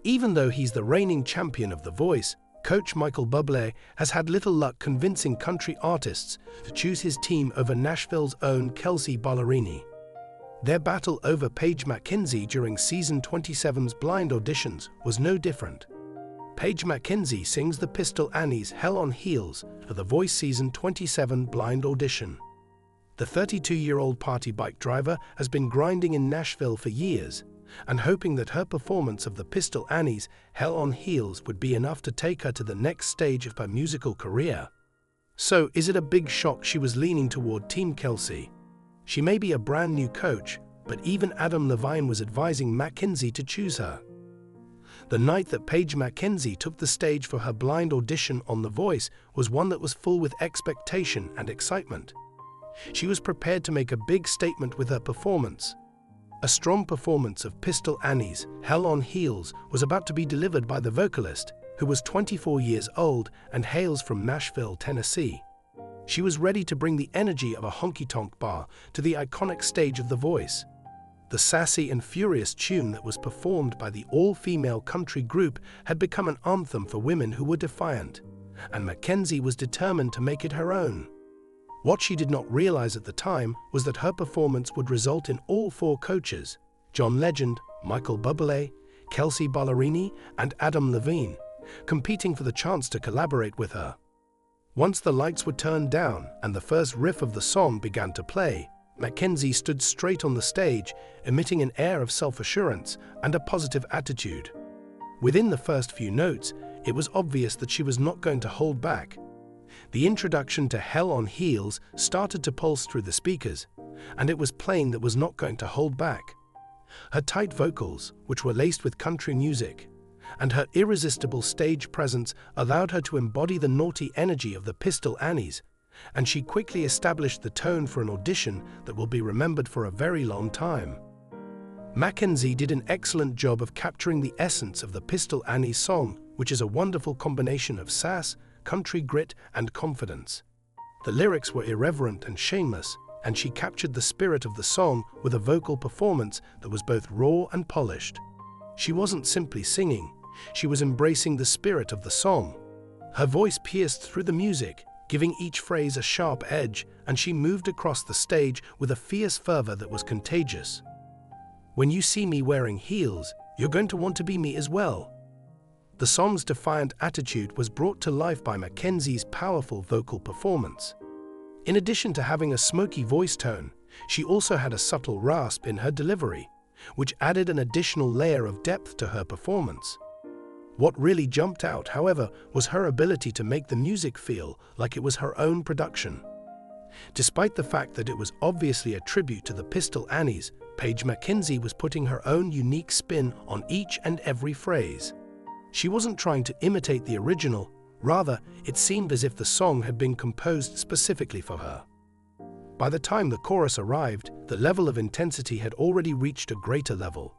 Even though he's the reigning champion of The Voice, Coach Michael Bublé has had little luck convincing country artists to choose his team over Nashville's own Kelsea Ballerini. Their battle over Paige Mackenzie during Season 27's blind auditions was no different. Paige Mackenzie sings the Pistol Annie's Hell on Heels for The Voice Season 27 blind audition. The 32-year-old party bike driver has been grinding in Nashville for years and hoping that her performance of the Pistol Annie's Hell on Heels would be enough to take her to the next stage of her musical career. So, is it a big shock she was leaning toward Team Kelsea? She may be a brand new coach, but even Adam Levine was advising Mackenzie to choose her. The night that Paige Mackenzie took the stage for her blind audition on The Voice was one that was full with expectation and excitement. She was prepared to make a big statement with her performance. A strong performance of Pistol Annie's Hell on Heels was about to be delivered by the vocalist, who was 24 years old and hails from Nashville, Tennessee. She was ready to bring the energy of a honky-tonk bar to the iconic stage of The Voice. The sassy and furious tune that was performed by the all-female country group had become an anthem for women who were defiant, and Mackenzie was determined to make it her own. What she did not realize at the time was that her performance would result in all four coaches, John Legend, Michael Bublé, Kelsea Ballerini, and Adam Levine, competing for the chance to collaborate with her. Once the lights were turned down and the first riff of the song began to play, Mackenzie stood straight on the stage, emitting an air of self-assurance and a positive attitude. Within the first few notes, it was obvious that she was not going to hold back. The introduction to Hell on Heels started to pulse through the speakers, and it was plain that was not going to hold back. Her tight vocals, which were laced with country music, and her irresistible stage presence allowed her to embody the naughty energy of the Pistol Annies, and she quickly established the tone for an audition that will be remembered for a very long time. Mackenzie did an excellent job of capturing the essence of the Pistol Annies song, which is a wonderful combination of sass, country grit, and confidence. The lyrics were irreverent and shameless, and she captured the spirit of the song with a vocal performance that was both raw and polished. She wasn't simply singing, she was embracing the spirit of the song. Her voice pierced through the music, giving each phrase a sharp edge, and she moved across the stage with a fierce fervor that was contagious. When you see me wearing heels, you're going to want to be me as well. The song's defiant attitude was brought to life by Mackenzie's powerful vocal performance. In addition to having a smoky voice tone, she also had a subtle rasp in her delivery, which added an additional layer of depth to her performance. What really jumped out, however, was her ability to make the music feel like it was her own production. Despite the fact that it was obviously a tribute to the Pistol Annies, Paige Mackenzie was putting her own unique spin on each and every phrase. She wasn't trying to imitate the original, rather, it seemed as if the song had been composed specifically for her. By the time the chorus arrived, the level of intensity had already reached a greater level.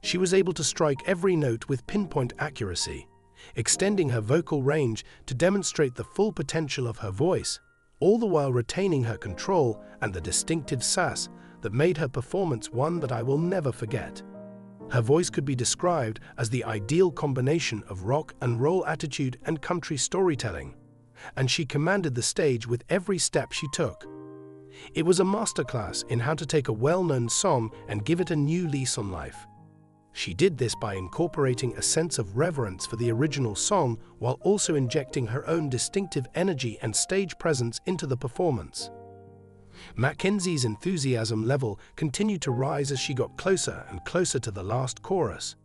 She was able to strike every note with pinpoint accuracy, extending her vocal range to demonstrate the full potential of her voice, all the while retaining her control and the distinctive sass that made her performance one that I will never forget. Her voice could be described as the ideal combination of rock and roll attitude and country storytelling, and she commanded the stage with every step she took. It was a masterclass in how to take a well-known song and give it a new lease on life. She did this by incorporating a sense of reverence for the original song while also injecting her own distinctive energy and stage presence into the performance. Mackenzie's enthusiasm level continued to rise as she got closer and closer to the last chorus.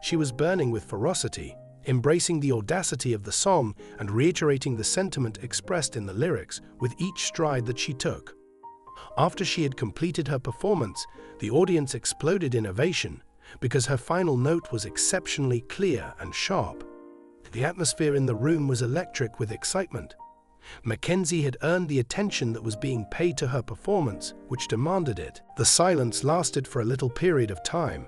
She was burning with ferocity, embracing the audacity of the song and reiterating the sentiment expressed in the lyrics with each stride that she took. After she had completed her performance, the audience exploded in ovation because her final note was exceptionally clear and sharp. The atmosphere in the room was electric with excitement. Mackenzie had earned the attention that was being paid to her performance, which demanded it. The silence lasted for a little period of time.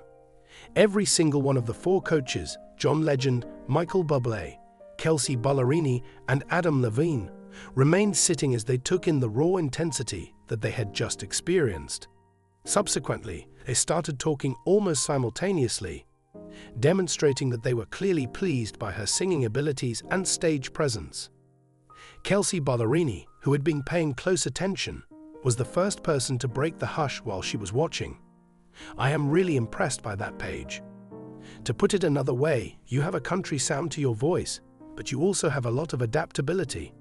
Every single one of the four coaches, John Legend, Michael Bublé, Kelsea Ballerini, and Adam Levine, remained sitting as they took in the raw intensity that they had just experienced. Subsequently, they started talking almost simultaneously, demonstrating that they were clearly pleased by her singing abilities and stage presence. Kelsey Ballerini, who had been paying close attention, was the first person to break the hush while she was watching. "I am really impressed by that, Paige. To put it another way, you have a country sound to your voice, but you also have a lot of adaptability.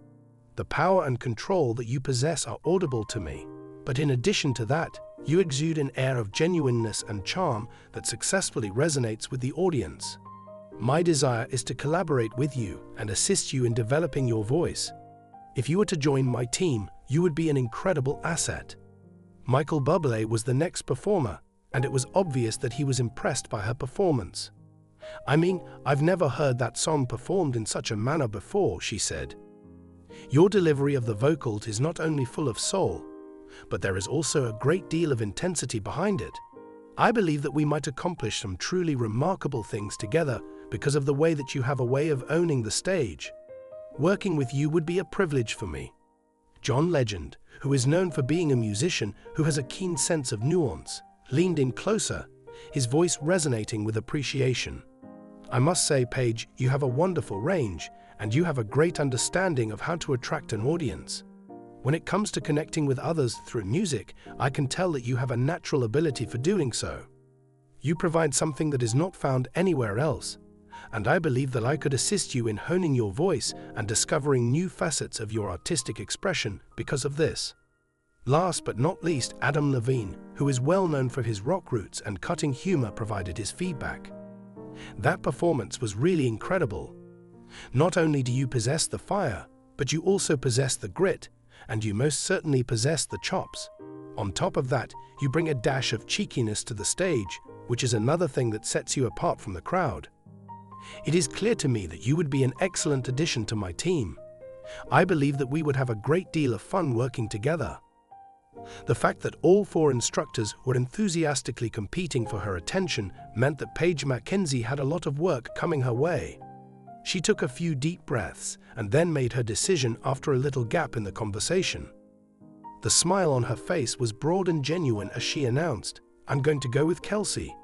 The power and control that you possess are audible to me, but in addition to that, you exude an air of genuineness and charm that successfully resonates with the audience. My desire is to collaborate with you and assist you in developing your voice. If you were to join my team, you would be an incredible asset." Michael Bublé was the next performer, and it was obvious that he was impressed by her performance. "I mean, I've never heard that song performed in such a manner before," she said. "Your delivery of the vocals is not only full of soul, but there is also a great deal of intensity behind it. I believe that we might accomplish some truly remarkable things together because of the way that you have a way of owning the stage. Working with you would be a privilege for me." John Legend, who is known for being a musician who has a keen sense of nuance, leaned in closer, his voice resonating with appreciation. "I must say, Paige, you have a wonderful range, and you have a great understanding of how to attract an audience. When it comes to connecting with others through music, I can tell that you have a natural ability for doing so. You provide something that is not found anywhere else, and I believe that I could assist you in honing your voice and discovering new facets of your artistic expression because of this." Last but not least, Adam Levine, who is well known for his rock roots and cutting humor, provided his feedback. "That performance was really incredible. Not only do you possess the fire, but you also possess the grit, and you most certainly possess the chops. On top of that, you bring a dash of cheekiness to the stage, which is another thing that sets you apart from the crowd. It is clear to me that you would be an excellent addition to my team. I believe that we would have a great deal of fun working together." The fact that all 4 instructors were enthusiastically competing for her attention meant that Paige Mackenzie had a lot of work coming her way. She took a few deep breaths and then made her decision after a little gap in the conversation. The smile on her face was broad and genuine as she announced, "I'm going to go with Kelsey.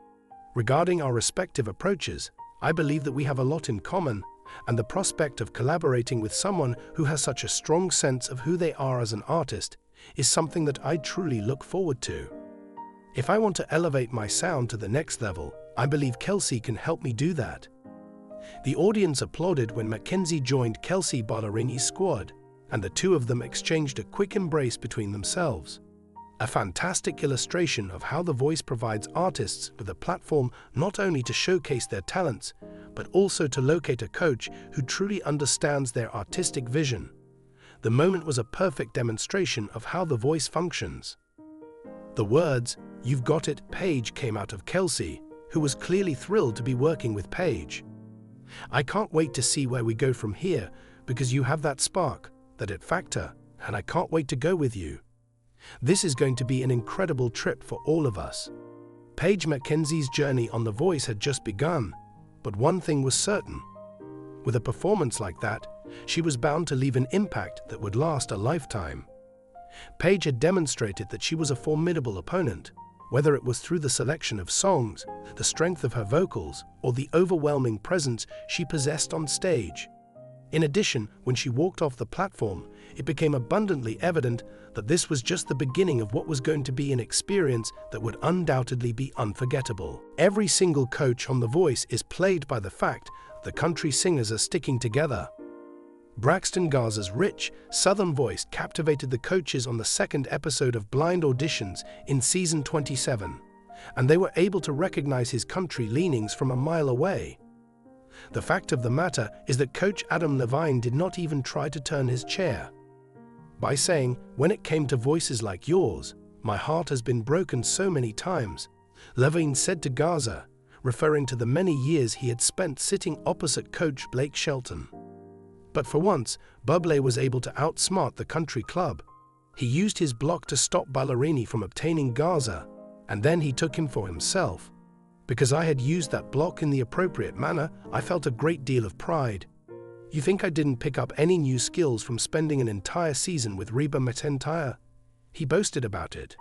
Regarding our respective approaches, I believe that we have a lot in common, and the prospect of collaborating with someone who has such a strong sense of who they are as an artist is something that I truly look forward to. If I want to elevate my sound to the next level, I believe Kelsey can help me do that." The audience applauded when Mackenzie joined Kelsey Ballerini's squad, and the two of them exchanged a quick embrace between themselves. A fantastic illustration of how the voice provides artists with a platform not only to showcase their talents, but also to locate a coach who truly understands their artistic vision. The moment was a perfect demonstration of how the voice functions. The words, "You've got it, Paige," came out of Kelsey, who was clearly thrilled to be working with Paige. "I can't wait to see where we go from here, because you have that spark, that it factor, and I can't wait to go with you. This is going to be an incredible trip for all of us." Paige Mackenzie's journey on The Voice had just begun, but one thing was certain. With a performance like that, she was bound to leave an impact that would last a lifetime. Paige had demonstrated that she was a formidable opponent, whether it was through the selection of songs, the strength of her vocals, or the overwhelming presence she possessed on stage. In addition, when she walked off the platform, it became abundantly evident that this was just the beginning of what was going to be an experience that would undoubtedly be unforgettable. Every single coach on The Voice is plagued by the fact the country singers are sticking together. Braxton Garza's rich, southern voice captivated the coaches on the second episode of Blind Auditions in season 27, and they were able to recognize his country leanings from a mile away. The fact of the matter is that Coach Adam Levine did not even try to turn his chair. By saying, "When it came to voices like yours, my heart has been broken so many times," Levine said to Garza, referring to the many years he had spent sitting opposite Coach Blake Shelton. But for once, Bublé was able to outsmart the country club. He used his block to stop Ballerini from obtaining Garza, and then he took him for himself. Because I had used that block in the appropriate manner, I felt a great deal of pride. You think I didn't pick up any new skills from spending an entire season with Reba McEntire? He boasted about it.